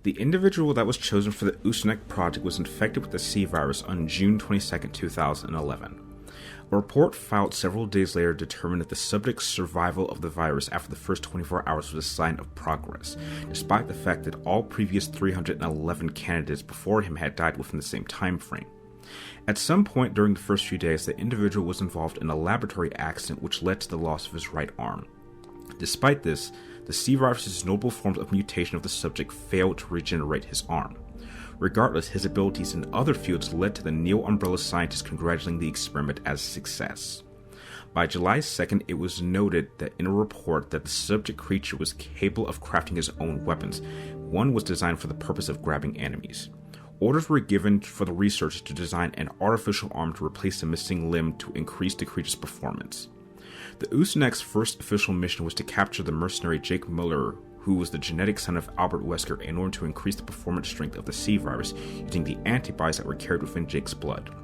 The individual that was chosen for the Ustanak project was infected with the C virus on June 22, 2011. A report filed several days later determined that the subject's survival of the virus after the first 24 hours was a sign of progress, despite the fact that all previous 311 candidates before him had died within the same time frame. At some point during the first few days, the individual was involved in a laboratory accident which led to the loss of his right arm. Despite this, the C virus's notable forms of mutation of the subject failed to regenerate his arm. Regardless, his abilities in other fields led to the Neo-Umbrella scientists congratulating the experiment as a success. By July 2nd, it was noted that in a report that the subject creature was capable of crafting his own weapons. One was designed for the purpose of grabbing enemies. Orders were given for the researchers to design an artificial arm to replace the missing limb to increase the creature's performance. The Ustanak's first official mission was to capture the mercenary Jake Muller, who was the genetic son of Albert Wesker, in order to increase the performance strength of the C virus using the antibodies that were carried within Jake's blood.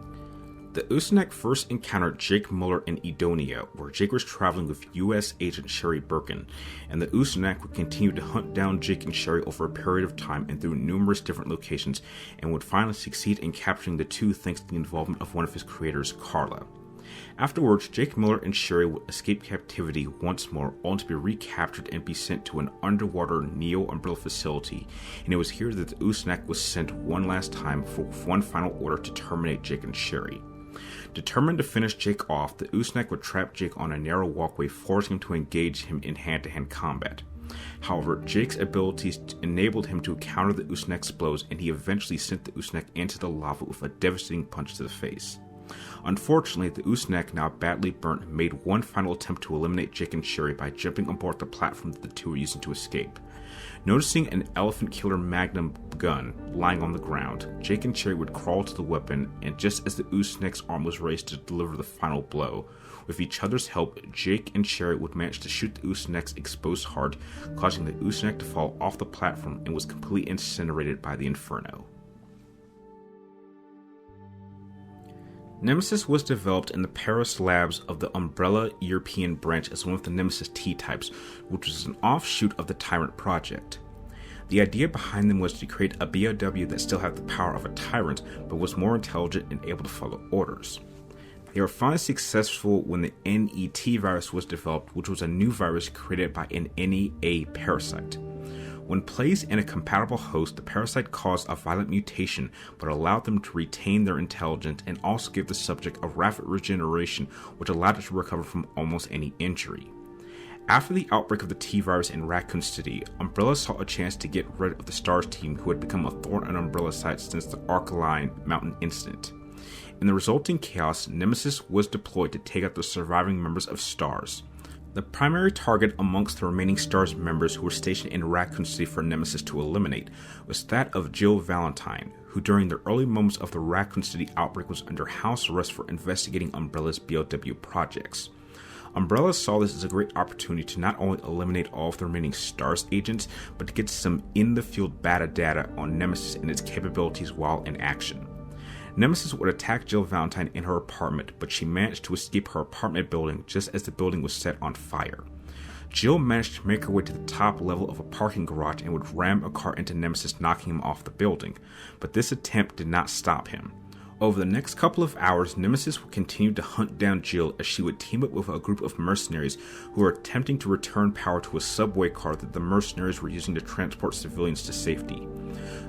The Ustanak first encountered Jake Muller in Edonia, where Jake was traveling with U.S. agent Sherry Birkin, and the Ustanak would continue to hunt down Jake and Sherry over a period of time and through numerous different locations, and would finally succeed in capturing the two thanks to the involvement of one of his creators, Carla. Afterwards, Jake Muller and Sherry would escape captivity once more, only to be recaptured and be sent to an underwater Neo-Umbrella facility, and it was here that the Ustanak was sent one last time for one final order to terminate Jake and Sherry. Determined to finish Jake off, the Ustanak would trap Jake on a narrow walkway, forcing him to engage him in hand-to-hand combat. However, Jake's abilities enabled him to counter the Ustanak's blows, and he eventually sent the Ustanak into the lava with a devastating punch to the face. Unfortunately, the Ustanak, now badly burnt, made one final attempt to eliminate Jake and Sherry by jumping aboard the platform that the two were using to escape. Noticing an Elephant Killer Magnum gun lying on the ground, Jake and Sherry would crawl to the weapon, and just as the Ustanak's arm was raised to deliver the final blow, with each other's help, Jake and Sherry would manage to shoot the Ustanak's exposed heart, causing the Ustanak to fall off the platform and was completely incinerated by the Inferno. Nemesis was developed in the Paris labs of the Umbrella European branch as one of the Nemesis T-types, which was an offshoot of the Tyrant project. The idea behind them was to create a BOW that still had the power of a tyrant, but was more intelligent and able to follow orders. They were finally successful when the NET virus was developed, which was a new virus created by an NEA parasite. When placed in a compatible host, the parasite caused a violent mutation, but allowed them to retain their intelligence and also give the subject a rapid regeneration, which allowed it to recover from almost any injury. After the outbreak of the T-virus in Raccoon City, Umbrella saw a chance to get rid of the STARS team, who had become a thorn on Umbrella's side since the Arcaline Mountain incident. In the resulting chaos, Nemesis was deployed to take out the surviving members of STARS. The primary target amongst the remaining STARS members who were stationed in Raccoon City for Nemesis to eliminate was that of Jill Valentine, who during the early moments of the Raccoon City outbreak was under house arrest for investigating Umbrella's BOW projects. Umbrella saw this as a great opportunity to not only eliminate all of the remaining STARS agents, but to get some in-the-field beta data on Nemesis and its capabilities while in action. Nemesis would attack Jill Valentine in her apartment, but she managed to escape her apartment building just as the building was set on fire. Jill managed to make her way to the top level of a parking garage and would ram a car into Nemesis, knocking him off the building, but this attempt did not stop him. Over the next couple of hours, Nemesis would continue to hunt down Jill as she would team up with a group of mercenaries who were attempting to return power to a subway car that the mercenaries were using to transport civilians to safety.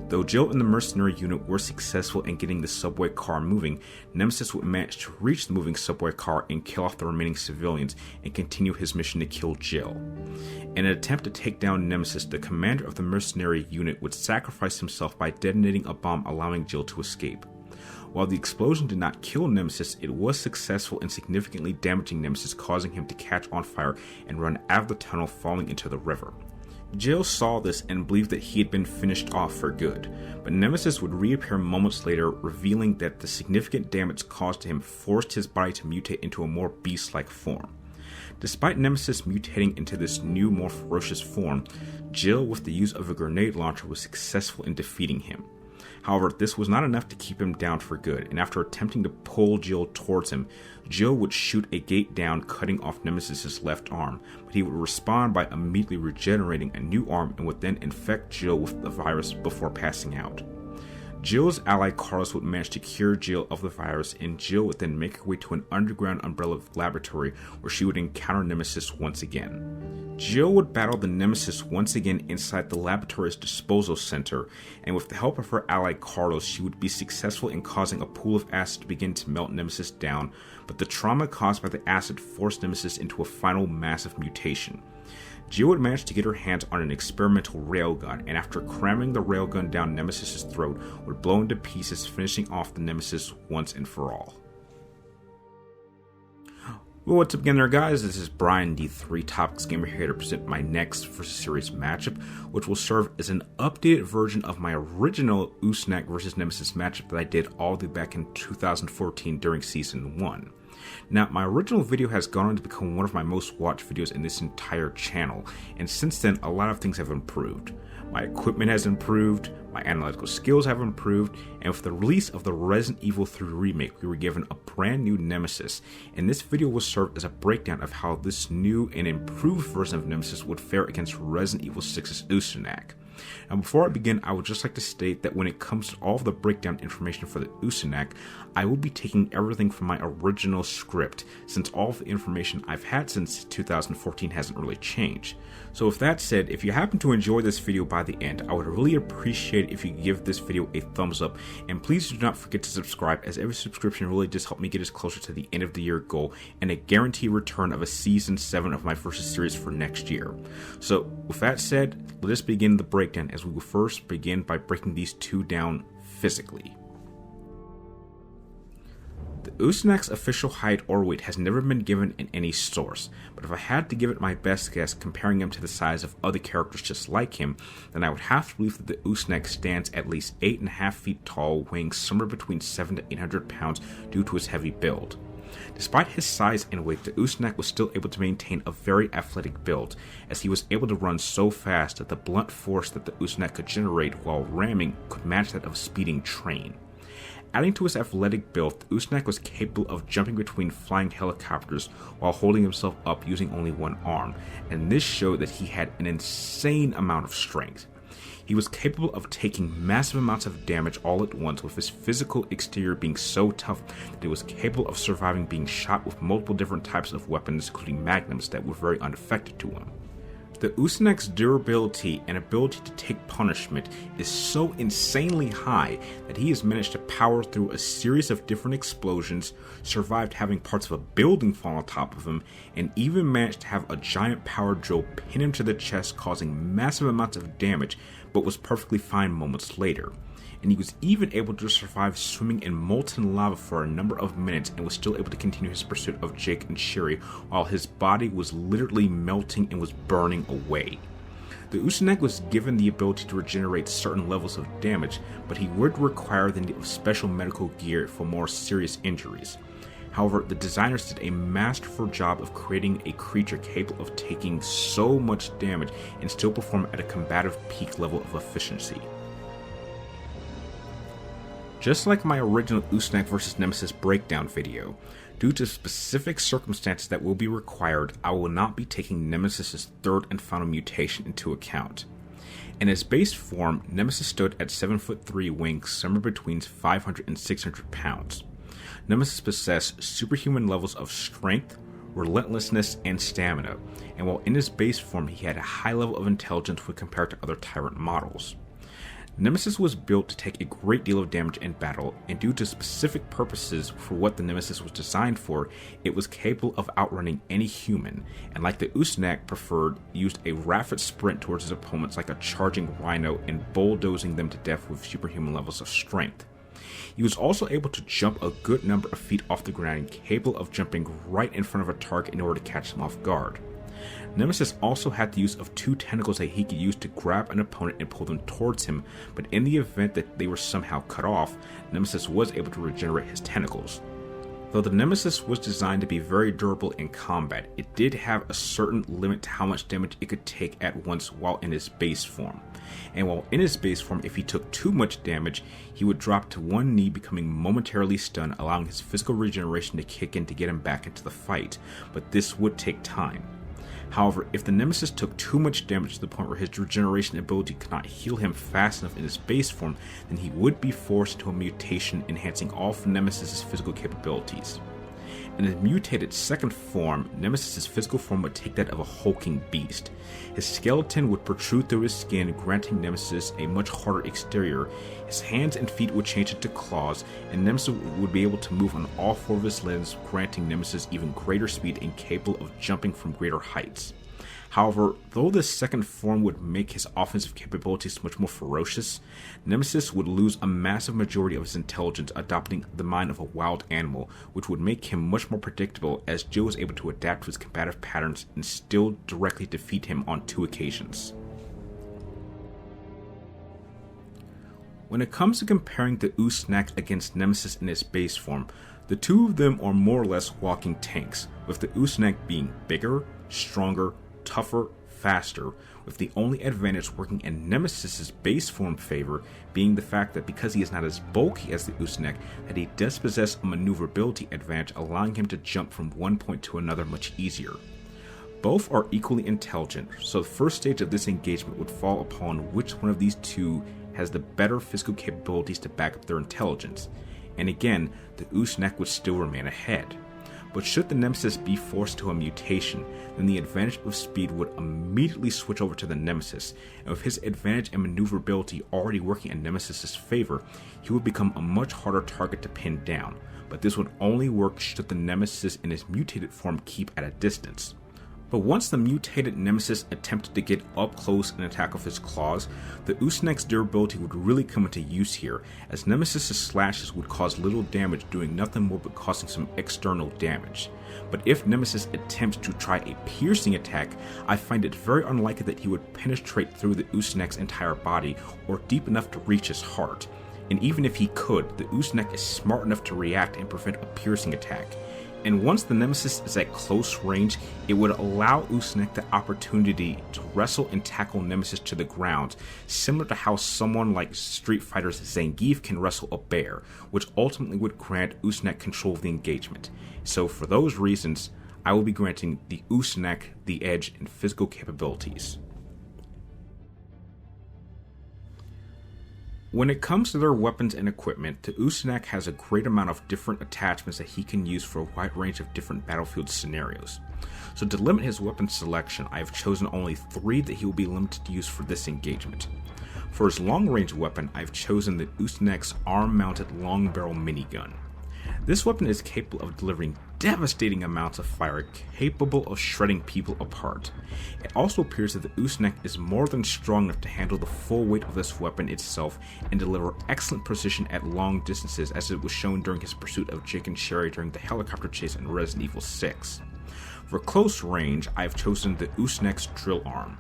Though Jill and the mercenary unit were successful in getting the subway car moving, Nemesis would manage to reach the moving subway car and kill off the remaining civilians and continue his mission to kill Jill. In an attempt to take down Nemesis, the commander of the mercenary unit would sacrifice himself by detonating a bomb, allowing Jill to escape. While the explosion did not kill Nemesis, it was successful in significantly damaging Nemesis, causing him to catch on fire and run out of the tunnel, falling into the river. Jill saw this and believed that he had been finished off for good, but Nemesis would reappear moments later, revealing that the significant damage caused to him forced his body to mutate into a more beast-like form. Despite Nemesis mutating into this new, more ferocious form, Jill, with the use of a grenade launcher, was successful in defeating him. However, this was not enough to keep him down for good, and after attempting to pull Jill towards him, Jill would shoot a gate down, cutting off Nemesis' left arm, but he would respond by immediately regenerating a new arm and would then infect Jill with the virus before passing out. Jill's ally Carlos would manage to cure Jill of the virus, and Jill would then make her way to an underground Umbrella laboratory where she would encounter Nemesis once again. Jill would battle the Nemesis once again inside the laboratory's disposal center, and with the help of her ally Carlos, she would be successful in causing a pool of acid to begin to melt Nemesis down, but the trauma caused by the acid forced Nemesis into a final massive mutation. Jill would manage to get her hands on an experimental railgun, and after cramming the railgun down Nemesis' throat, would blow into pieces, finishing off the Nemesis once and for all. Well, what's up again there, guys? This is Brian, the 3 Topics Gamer, here to present my next Versus Series matchup, which will serve as an updated version of my original Ustanak vs Nemesis matchup that I did all the way back in 2014 during Season 1. Now, my original video has gone on to become one of my most watched videos in this entire channel, and since then, a lot of things have improved. My equipment has improved, my analytical skills have improved, and with the release of the Resident Evil 3 Remake, we were given a brand new Nemesis, and this video will serve as a breakdown of how this new and improved version of Nemesis would fare against Resident Evil 6's Ustanak. Now, before I begin, I would just like to state that when it comes to all of the breakdown information for the Ustanak, I will be taking everything from my original script, since all of the information I've had since 2014 hasn't really changed. So with that said, if you happen to enjoy this video by the end, I would really appreciate if you give this video a thumbs up, and please do not forget to subscribe, as every subscription really does help me get us closer to the end of the year goal and a guaranteed return of a Season 7 of my Versus series for next year. So with that said, let us begin the breakdown, as we will first begin by breaking these two down physically. The Ustanak's official height or weight has never been given in any source, but if I had to give it my best guess comparing him to the size of other characters just like him, then I would have to believe that the Ustanak stands at least 8.5 feet tall, weighing somewhere between 700 to 800 pounds due to his heavy build. Despite his size and weight, the Ustanak was still able to maintain a very athletic build, as he was able to run so fast that the blunt force that the Ustanak could generate while ramming could match that of a speeding train. Adding to his athletic build, the Ustanak was capable of jumping between flying helicopters while holding himself up using only one arm, and this showed that he had an insane amount of strength. He was capable of taking massive amounts of damage all at once, with his physical exterior being so tough that he was capable of surviving being shot with multiple different types of weapons, including magnums, that were very unaffected to him. The Ustanak's durability and ability to take punishment is so insanely high that he has managed to power through a series of different explosions, survived having parts of a building fall on top of him, and even managed to have a giant power drill pin him to the chest, causing massive amounts of damage, but was perfectly fine moments later. And he was even able to survive swimming in molten lava for a number of minutes and was still able to continue his pursuit of Jake and Sherry while his body was literally melting and was burning away. The Ustanak was given the ability to regenerate certain levels of damage, but he would require the need of special medical gear for more serious injuries. However, the designers did a masterful job of creating a creature capable of taking so much damage and still perform at a combative peak level of efficiency. Just like my original Ustanak vs Nemesis breakdown video, due to specific circumstances that will be required, I will not be taking Nemesis' third and final mutation into account. In his base form, Nemesis stood at 7'3", weighing somewhere between 500 and 600 pounds. Nemesis possessed superhuman levels of strength, relentlessness, and stamina, and while in his base form he had a high level of intelligence when compared to other Tyrant models. Nemesis was built to take a great deal of damage in battle, and due to specific purposes for what the Nemesis was designed for, it was capable of outrunning any human, and like the Ustanak preferred, used a rapid sprint towards his opponents like a charging rhino and bulldozing them to death with superhuman levels of strength. He was also able to jump a good number of feet off the ground and capable of jumping right in front of a target in order to catch them off guard. Nemesis also had the use of 2 tentacles that he could use to grab an opponent and pull them towards him, but in the event that they were somehow cut off, Nemesis was able to regenerate his tentacles. Though the Nemesis was designed to be very durable in combat, it did have a certain limit to how much damage it could take at once while in his base form. And while in his base form, if he took too much damage, he would drop to one knee, becoming momentarily stunned, allowing his physical regeneration to kick in to get him back into the fight, but this would take time. However, if the Nemesis took too much damage to the point where his regeneration ability could not heal him fast enough in his base form, then he would be forced into a mutation, enhancing all of Nemesis' physical capabilities. In his mutated second form, Nemesis' physical form would take that of a hulking beast. His skeleton would protrude through his skin, granting Nemesis a much harder exterior. His hands and feet would change into claws, and Nemesis would be able to move on all four of his limbs, granting Nemesis even greater speed and capable of jumping from greater heights. However, though this second form would make his offensive capabilities much more ferocious, Nemesis would lose a massive majority of his intelligence, adopting the mind of a wild animal, which would make him much more predictable, as Joe was able to adapt to his combative patterns and still directly defeat him on 2 occasions. When it comes to comparing the Ustanak against Nemesis in his base form, the two of them are more or less walking tanks, with the Ustanak being bigger, stronger, tougher, faster, with the only advantage working in Nemesis' base form favor being the fact that because he is not as bulky as the Ustanak, that he does possess a maneuverability advantage, allowing him to jump from one point to another much easier. Both are equally intelligent, so the first stage of this engagement would fall upon which one of these two has the better physical capabilities to back up their intelligence, and again, the Ustanak would still remain ahead. But should the Nemesis be forced to a mutation, then the advantage of speed would immediately switch over to the Nemesis, and with his advantage and maneuverability already working in Nemesis' favor, he would become a much harder target to pin down, but this would only work should the Nemesis in his mutated form keep at a distance. But once the mutated Nemesis attempted to get up close and attack with his claws, the Ustanak's durability would really come into use here, as Nemesis' slashes would cause little damage, doing nothing more but causing some external damage. But if Nemesis attempts to try a piercing attack, I find it very unlikely that he would penetrate through the Ustanak's entire body or deep enough to reach his heart. And even if he could, the Ustanak is smart enough to react and prevent a piercing attack. And once the Nemesis is at close range, it would allow Ustanak the opportunity to wrestle and tackle Nemesis to the ground, similar to how someone like Street Fighter's Zangief can wrestle a bear, which ultimately would grant Ustanak control of the engagement. So for those reasons, I will be granting the Ustanak the edge in physical capabilities. When it comes to their weapons and equipment, the Ustanak has a great amount of different attachments that he can use for a wide range of different battlefield scenarios. So to limit his weapon selection, I have chosen only 3 that he will be limited to use for this engagement. For his long-range weapon, I have chosen the Ustanak's arm-mounted long-barrel minigun. This weapon is capable of delivering devastating amounts of fire, capable of shredding people apart. It also appears that the Ustanak is more than strong enough to handle the full weight of this weapon itself and deliver excellent precision at long distances, as it was shown during his pursuit of Jake and Sherry during the helicopter chase in Resident Evil 6. For close range, I have chosen the Ustanak's drill arm.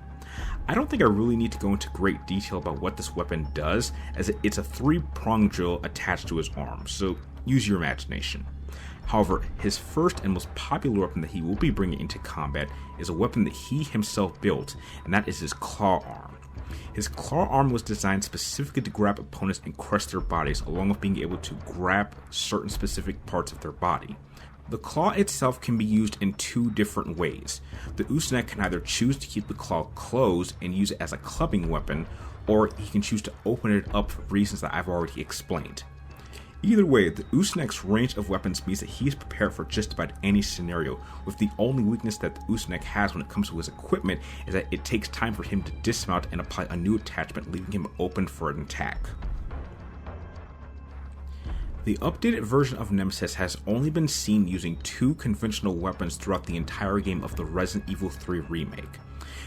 I don't think I really need to go into great detail about what this weapon does, as it's a 3-pronged drill attached to his arm, so use your imagination. However, his first and most popular weapon that he will be bringing into combat is a weapon that he himself built, and that is his claw arm. His claw arm was designed specifically to grab opponents and crush their bodies, along with being able to grab certain specific parts of their body. The claw itself can be used in 2 different ways. The Ustanak can either choose to keep the claw closed and use it as a clubbing weapon, or he can choose to open it up for reasons that I've already explained. Either way, the Ustanak's range of weapons means that he is prepared for just about any scenario, with the only weakness that the Ustanak has when it comes to his equipment is that it takes time for him to dismount and apply a new attachment, leaving him open for an attack. The updated version of Nemesis has only been seen using 2 conventional weapons throughout the entire game of the Resident Evil 3 remake.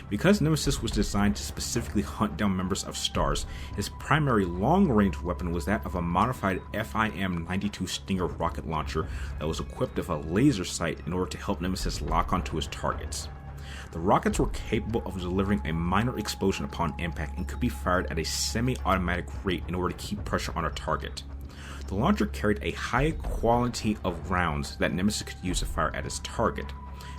Because Nemesis was designed to specifically hunt down members of STARS, his primary long-range weapon was that of a modified FIM-92 Stinger rocket launcher that was equipped with a laser sight in order to help Nemesis lock onto his targets. The rockets were capable of delivering a minor explosion upon impact and could be fired at a semi-automatic rate in order to keep pressure on a target. The launcher carried a high quality of rounds that Nemesis could use to fire at his target.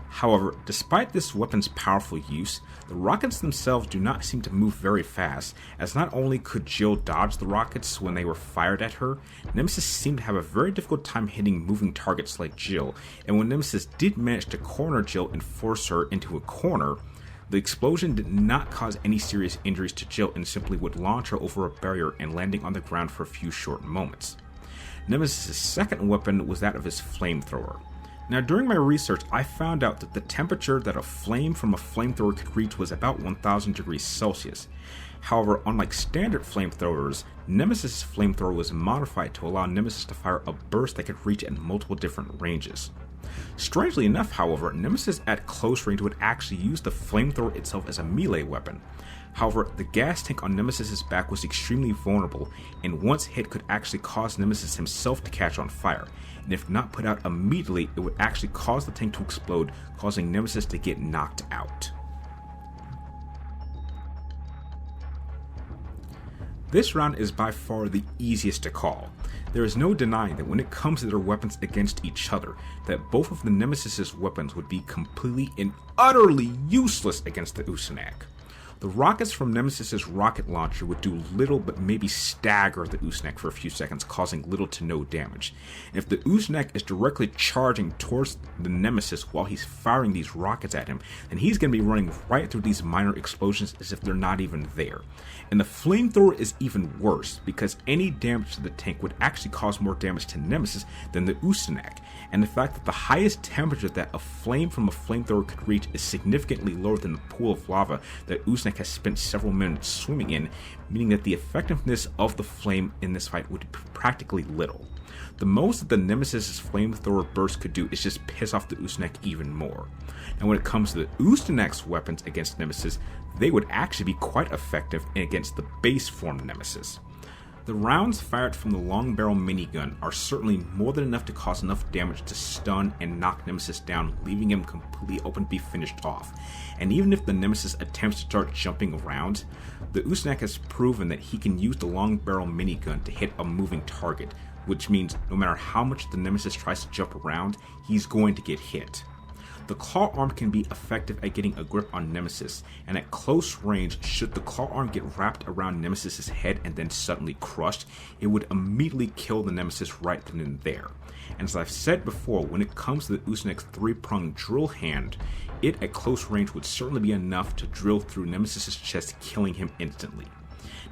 However, despite this weapon's powerful use, the rockets themselves do not seem to move very fast, as not only could Jill dodge the rockets when they were fired at her, Nemesis seemed to have a very difficult time hitting moving targets like Jill, and when Nemesis did manage to corner Jill and force her into a corner, the explosion did not cause any serious injuries to Jill and simply would launch her over a barrier and landing on the ground for a few short moments. Nemesis' second weapon was that of his flamethrower. Now, during my research, I found out that the temperature that a flame from a flamethrower could reach was about 1000 degrees Celsius. However, unlike standard flamethrowers, Nemesis' flamethrower was modified to allow Nemesis to fire a burst that could reach at multiple different ranges. Strangely enough, however, Nemesis at close range would actually use the flamethrower itself as a melee weapon. However, the gas tank on Nemesis' back was extremely vulnerable, and once hit could actually cause Nemesis himself to catch on fire, and if not put out immediately, it would actually cause the tank to explode, causing Nemesis to get knocked out. This round is by far the easiest to call. There is no denying that when it comes to their weapons against each other, that both of the Nemesis' weapons would be completely and utterly useless against the Ustanak. The rockets from Nemesis' rocket launcher would do little but maybe stagger the Ustanak for a few seconds, causing little to no damage. And if the Ustanak is directly charging towards the Nemesis while he's firing these rockets at him, then he's going to be running right through these minor explosions as if they're not even there. And the flamethrower is even worse, because any damage to the tank would actually cause more damage to Nemesis than the Ustanak. And the fact that the highest temperature that a flame from a flamethrower could reach is significantly lower than the pool of lava that Ustanak has spent several minutes swimming in, meaning that the effectiveness of the flame in this fight would be practically little. The most that the Nemesis' flamethrower burst could do is just piss off the Ustanak even more. And when it comes to the Ustanak's weapons against Nemesis, they would actually be quite effective against the base form Nemesis. The rounds fired from the long barrel minigun are certainly more than enough to cause enough damage to stun and knock Nemesis down, leaving him completely open to be finished off. And even if the Nemesis attempts to start jumping around, the Ustanak has proven that he can use the long barrel minigun to hit a moving target, which means no matter how much the Nemesis tries to jump around, he's going to get hit. The claw arm can be effective at getting a grip on Nemesis, and at close range, should the claw arm get wrapped around Nemesis' head and then suddenly crushed, it would immediately kill the Nemesis right then and there. And as I've said before, when it comes to the Ustanak's three-pronged drill hand, it at close range would certainly be enough to drill through Nemesis' chest, killing him instantly.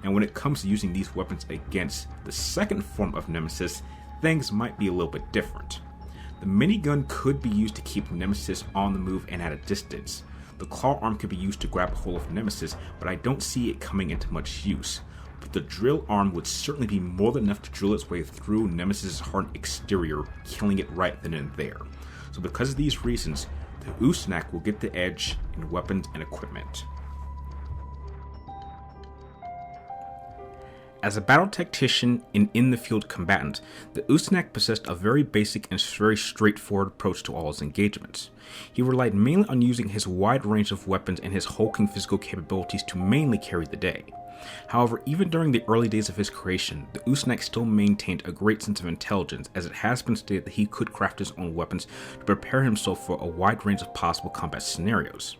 Now when it comes to using these weapons against the second form of Nemesis, things might be a little bit different. The minigun could be used to keep Nemesis on the move and at a distance. The claw arm could be used to grab a hold of Nemesis, but I don't see it coming into much use. But the drill arm would certainly be more than enough to drill its way through Nemesis' hard exterior, killing it right then and there. So because of these reasons, the Ustanak will get the edge in weapons and equipment. As a battle tactician and in-the-field combatant, the Ustanak possessed a very basic and very straightforward approach to all his engagements. He relied mainly on using his wide range of weapons and his hulking physical capabilities to mainly carry the day. However, even during the early days of his creation, the Ustanak still maintained a great sense of intelligence, as it has been stated that he could craft his own weapons to prepare himself for a wide range of possible combat scenarios.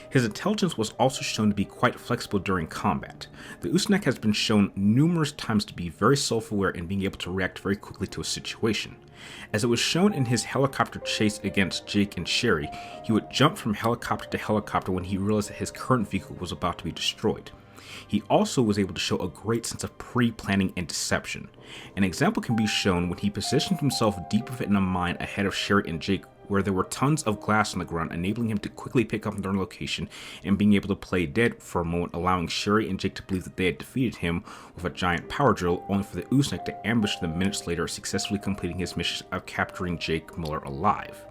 His intelligence was also shown to be quite flexible during combat. The Ustanak has been shown numerous times to be very self-aware and being able to react very quickly to a situation. As it was shown in his helicopter chase against Jake and Sherry, he would jump from helicopter to helicopter when he realized that his current vehicle was about to be destroyed. He also was able to show a great sense of pre-planning and deception. An example can be shown when he positioned himself deep within a mine ahead of Sherry and Jake, where there were tons of glass on the ground, enabling him to quickly pick up their location and being able to play dead for a moment, allowing Sherry and Jake to believe that they had defeated him with a giant power drill, only for the Ustanak to ambush them minutes later, successfully completing his mission of capturing Jake Miller alive.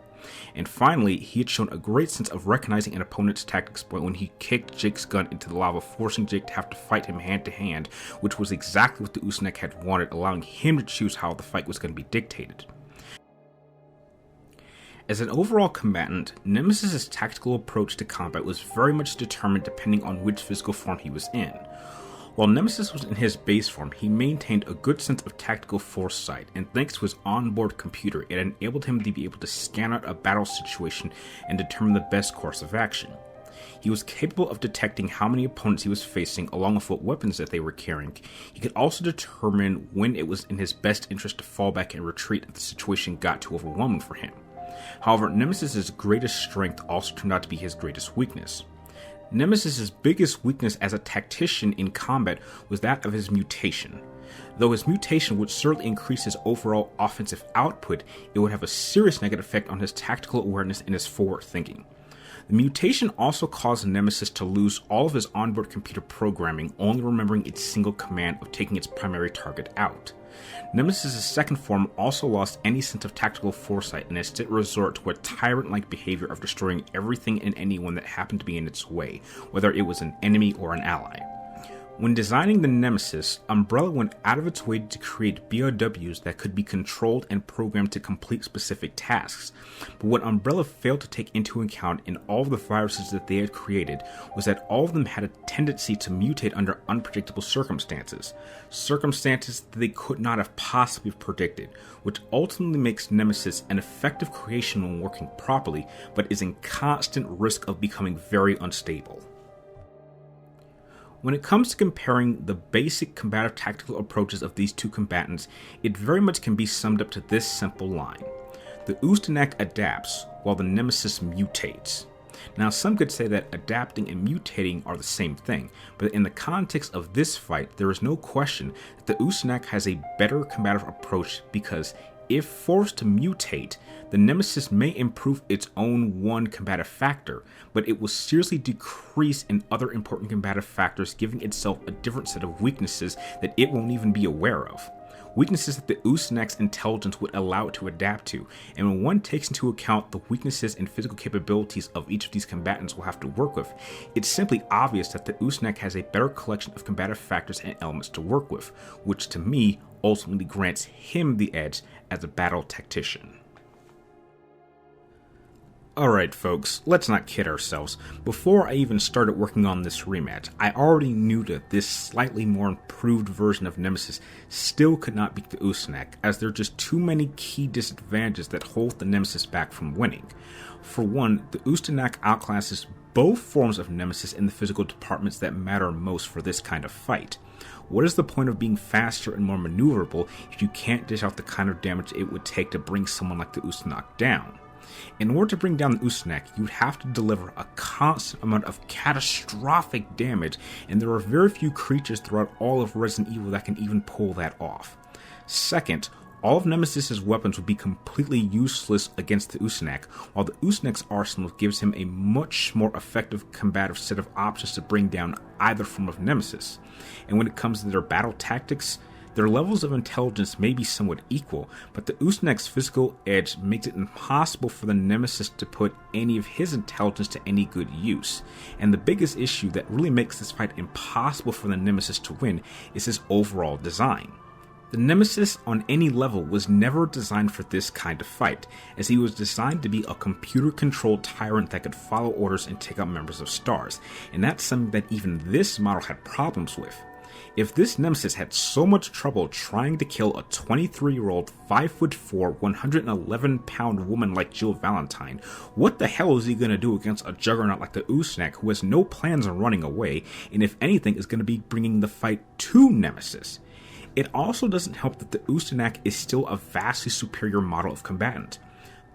And finally, he had shown a great sense of recognizing an opponent's tactics point when he kicked Jake's gun into the lava, forcing Jake to have to fight him hand to hand, which was exactly what the Ustanak had wanted, allowing him to choose how the fight was going to be dictated. As an overall combatant, Nemesis' tactical approach to combat was very much determined depending on which physical form he was in. While Nemesis was in his base form, he maintained a good sense of tactical foresight, and thanks to his onboard computer, it enabled him to be able to scan out a battle situation and determine the best course of action. He was capable of detecting how many opponents he was facing along with what weapons that they were carrying. He could also determine when it was in his best interest to fall back and retreat if the situation got too overwhelming for him. However, Nemesis' greatest strength also turned out to be his greatest weakness. Nemesis' biggest weakness as a tactician in combat was that of his mutation. Though his mutation would certainly increase his overall offensive output, it would have a serious negative effect on his tactical awareness and his forward thinking. The mutation also caused Nemesis to lose all of his onboard computer programming, only remembering its single command of taking its primary target out. Nemesis' second form also lost any sense of tactical foresight and instead resorted to a tyrant-like behavior of destroying everything and anyone that happened to be in its way, whether it was an enemy or an ally. When designing the Nemesis, Umbrella went out of its way to create BOWs that could be controlled and programmed to complete specific tasks, but what Umbrella failed to take into account in all of the viruses that they had created was that all of them had a tendency to mutate under unpredictable circumstances that they could not have possibly predicted, which ultimately makes Nemesis an effective creation when working properly, but is in constant risk of becoming very unstable. When it comes to comparing the basic combative tactical approaches of these two combatants, it very much can be summed up to this simple line. The Ustanak adapts, while the Nemesis mutates. Now, some could say that adapting and mutating are the same thing, but in the context of this fight, there is no question that the Ustanak has a better combative approach because if forced to mutate, the Nemesis may improve its own one combative factor, but it will seriously decrease in other important combative factors, giving itself a different set of weaknesses that it won't even be aware of. Weaknesses that the Ustanak's intelligence would allow it to adapt to, and when one takes into account the weaknesses and physical capabilities of each of these combatants will have to work with, it's simply obvious that the Ustanak has a better collection of combative factors and elements to work with, which to me ultimately grants him the edge as a battle tactician. Alright folks, let's not kid ourselves. Before I even started working on this rematch, I already knew that this slightly more improved version of Nemesis still could not beat the Ustanak, as there are just too many key disadvantages that hold the Nemesis back from winning. For one, the Ustanak outclasses both forms of Nemesis in the physical departments that matter most for this kind of fight. What is the point of being faster and more maneuverable if you can't dish out the kind of damage it would take to bring someone like the Ustanak down? In order to bring down the Ustanak, you'd have to deliver a constant amount of catastrophic damage, and there are very few creatures throughout all of Resident Evil that can even pull that off. Second, all of Nemesis' weapons would be completely useless against the Ustanak, while the Ustanak's arsenal gives him a much more effective combative set of options to bring down either form of Nemesis. And when it comes to their battle tactics, their levels of intelligence may be somewhat equal, but the Ustanak's physical edge makes it impossible for the Nemesis to put any of his intelligence to any good use. And the biggest issue that really makes this fight impossible for the Nemesis to win is his overall design. The Nemesis on any level was never designed for this kind of fight, as he was designed to be a computer-controlled tyrant that could follow orders and take out members of STARS, and that's something that even this model had problems with. If this Nemesis had so much trouble trying to kill a 23-year-old, 5'4", 111-pound woman like Jill Valentine, what the hell is he going to do against a juggernaut like the Ustanak who has no plans on running away, and if anything is going to be bringing the fight to Nemesis? It also doesn't help that the Ustanak is still a vastly superior model of combatant.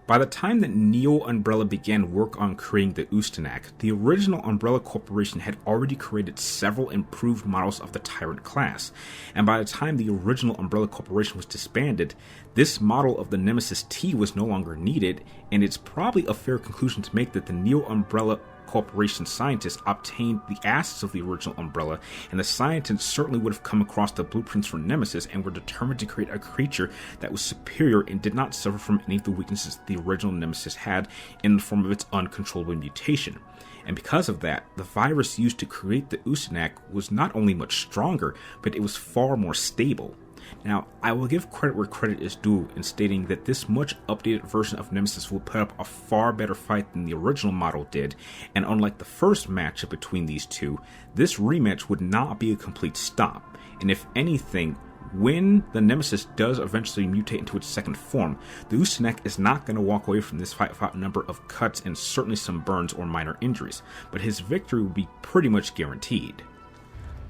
By the time that Neo Umbrella began work on creating the Ustanak, the original Umbrella Corporation had already created several improved models of the Tyrant class, and by the time the original Umbrella Corporation was disbanded, this model of the Nemesis T was no longer needed, and it's probably a fair conclusion to make that the Neo Umbrella Corporation scientists obtained the assets of the original Umbrella, and the scientists certainly would have come across the blueprints for Nemesis and were determined to create a creature that was superior and did not suffer from any of the weaknesses the original Nemesis had in the form of its uncontrollable mutation. And because of that, the virus used to create the Ustanak was not only much stronger, but it was far more stable. Now, I will give credit where credit is due in stating that this much updated version of Nemesis will put up a far better fight than the original model did, and unlike the first matchup between these two, this rematch would not be a complete stop, and if anything, when the Nemesis does eventually mutate into its second form, the Ustanak is not going to walk away from this fight without a number of cuts and certainly some burns or minor injuries, but his victory will be pretty much guaranteed.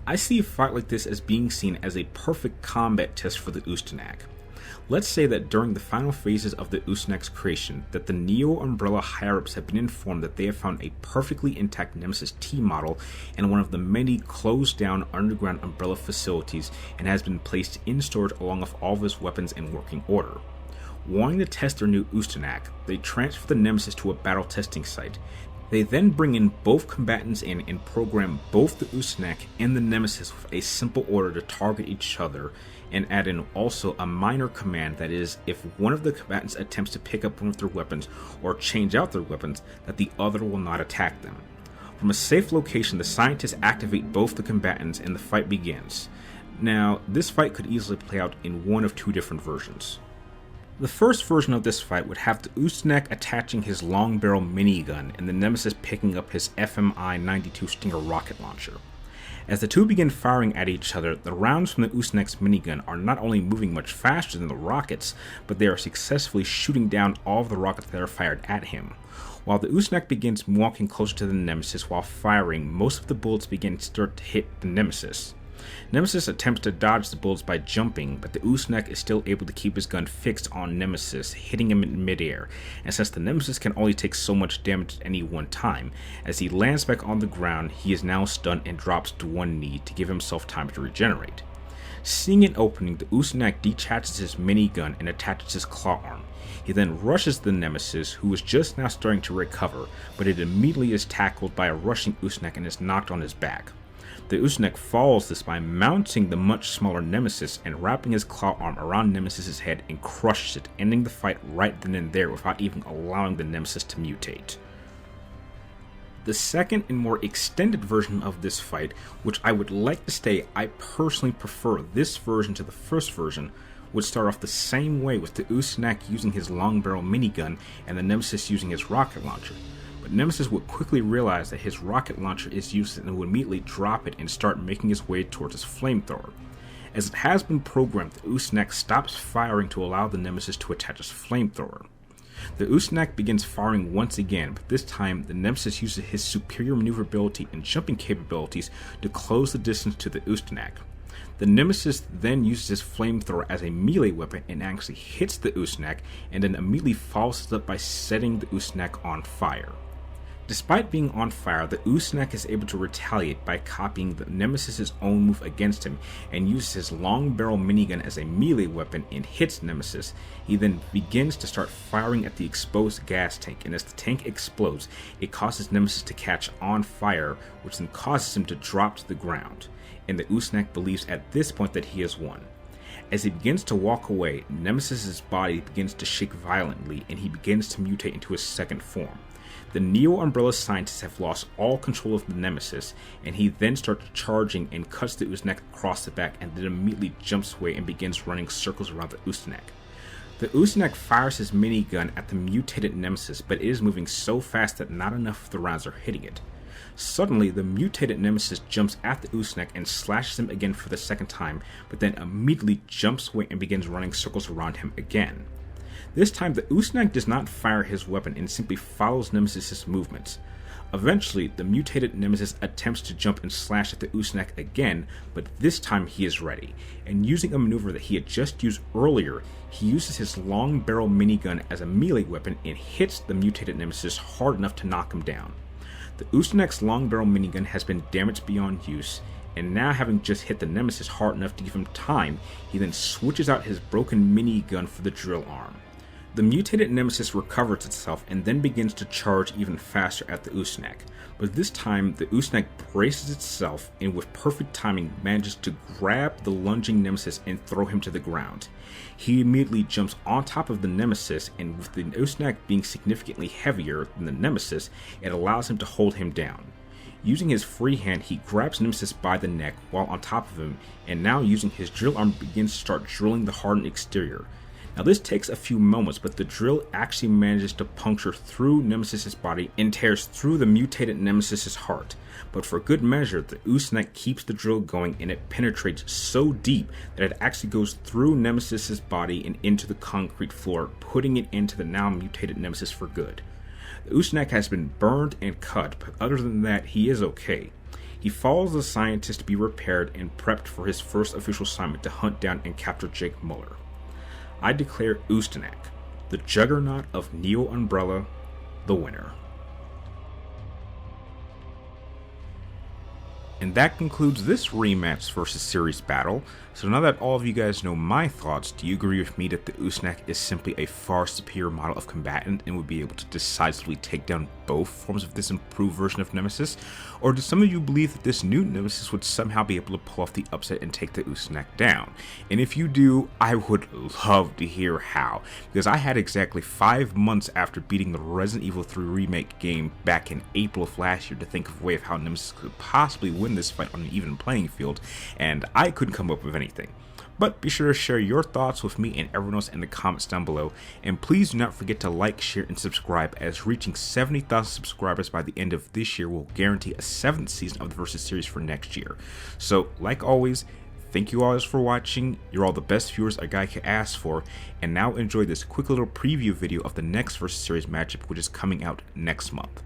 I see a fight like this as being seen as a perfect combat test for the Ustanak. Let's say that during the final phases of the Ustanak's creation, that the Neo Umbrella higher-ups have been informed that they have found a perfectly intact Nemesis T model in one of the many closed-down underground Umbrella facilities and has been placed in storage along with all of his weapons in working order. Wanting to test their new Ustanak, they transfer the Nemesis to a battle testing site. They then bring in both combatants in and program both the Ustanak and the Nemesis with a simple order to target each other, and add in also a minor command that is, if one of the combatants attempts to pick up one of their weapons or change out their weapons, that the other will not attack them. From a safe location, the scientists activate both the combatants and the fight begins. Now, this fight could easily play out in one of two different versions. The first version of this fight would have the Ustanak attaching his long barrel minigun and the Nemesis picking up his FMI-92 Stinger rocket launcher. As the two begin firing at each other, the rounds from the Ustanak's minigun are not only moving much faster than the rockets, but they are successfully shooting down all of the rockets that are fired at him. While the Ustanak begins walking closer to the Nemesis while firing, most of the bullets begin to start to hit the Nemesis. Nemesis attempts to dodge the bullets by jumping, but the Ustanak is still able to keep his gun fixed on Nemesis, hitting him in midair, and since the Nemesis can only take so much damage at any one time, as he lands back on the ground, he is now stunned and drops to one knee to give himself time to regenerate. Seeing an opening, the Ustanak detaches his minigun and attaches his claw arm. He then rushes the Nemesis, who is just now starting to recover, but it immediately is tackled by a rushing Ustanak and is knocked on his back. The Ustanak follows this by mounting the much smaller Nemesis and wrapping his claw arm around Nemesis's head and crushes it, ending the fight right then and there without even allowing the Nemesis to mutate. The second and more extended version of this fight, which I would like to say I personally prefer this version to the first version, would start off the same way with the Ustanak using his long barrel minigun and the Nemesis using his rocket launcher. But Nemesis would quickly realize that his rocket launcher is useless and would immediately drop it and start making his way towards his flamethrower. As it has been programmed, the Ustanak stops firing to allow the Nemesis to attach his flamethrower. The Ustanak begins firing once again, but this time the Nemesis uses his superior maneuverability and jumping capabilities to close the distance to the Ustanak. The Nemesis then uses his flamethrower as a melee weapon and actually hits the Ustanak, and then immediately follows it up by setting the Ustanak on fire. Despite being on fire, the Ustanak is able to retaliate by copying the Nemesis' own move against him and uses his long barrel minigun as a melee weapon and hits Nemesis. He then begins to start firing at the exposed gas tank, and as the tank explodes, it causes Nemesis to catch on fire, which then causes him to drop to the ground, and the Ustanak believes at this point that he has won. As he begins to walk away, Nemesis' body begins to shake violently and he begins to mutate into his second form. The Neo Umbrella scientists have lost all control of the Nemesis, and he then starts charging and cuts the Ustanak across the back and then immediately jumps away and begins running circles around the Ustanak. The Ustanak fires his minigun at the mutated Nemesis, but it is moving so fast that not enough of the rounds are hitting it. Suddenly, the mutated Nemesis jumps at the Ustanak and slashes him again for the second time, but then immediately jumps away and begins running circles around him again. This time, the Ustanak does not fire his weapon and simply follows Nemesis' movements. Eventually, the mutated Nemesis attempts to jump and slash at the Ustanak again, but this time he is ready, and using a maneuver that he had just used earlier, he uses his long barrel minigun as a melee weapon and hits the mutated Nemesis hard enough to knock him down. The Ustanak's long barrel minigun has been damaged beyond use, and now having just hit the Nemesis hard enough to give him time, he then switches out his broken minigun for the drill arm. The mutated Nemesis recovers itself and then begins to charge even faster at the Ustanak, but this time the Ustanak braces itself and with perfect timing manages to grab the lunging Nemesis and throw him to the ground. He immediately jumps on top of the Nemesis, and with the Ustanak being significantly heavier than the Nemesis, it allows him to hold him down. Using his free hand, he grabs Nemesis by the neck while on top of him, and now using his drill arm begins to start drilling the hardened exterior. Now this takes a few moments, but the drill actually manages to puncture through Nemesis' body and tears through the mutated Nemesis' heart. But for good measure, the Ustanak keeps the drill going, and it penetrates so deep that it actually goes through Nemesis' body and into the concrete floor, putting it into the now mutated Nemesis for good. The Ustanak has been burned and cut, but other than that, he is okay. He follows the scientist to be repaired and prepped for his first official assignment to hunt down and capture Jake Muller. I declare Ustanak, the juggernaut of Neo Umbrella, the winner. And that concludes this rematch versus series battle. So now that all of you guys know my thoughts, do you agree with me that the Ustanak is simply a far superior model of combatant and would be able to decisively take down both forms of this improved version of Nemesis? Or do some of you believe that this new Nemesis would somehow be able to pull off the upset and take the Ustanak down? And if you do, I would love to hear how, because I had exactly 5 months after beating the Resident Evil 3 Remake game back in April of last year to think of a way of how Nemesis could possibly win this fight on an even playing field, and I couldn't come up with anything. But be sure to share your thoughts with me and everyone else in the comments down below, and please do not forget to like, share, and subscribe, as reaching 70,000 subscribers by the end of this year will guarantee a 7th season of the Versus series for next year. So, like always, thank you all for watching. You're all the best viewers a guy could ask for, and now enjoy this quick little preview video of the next Versus series matchup, which is coming out next month.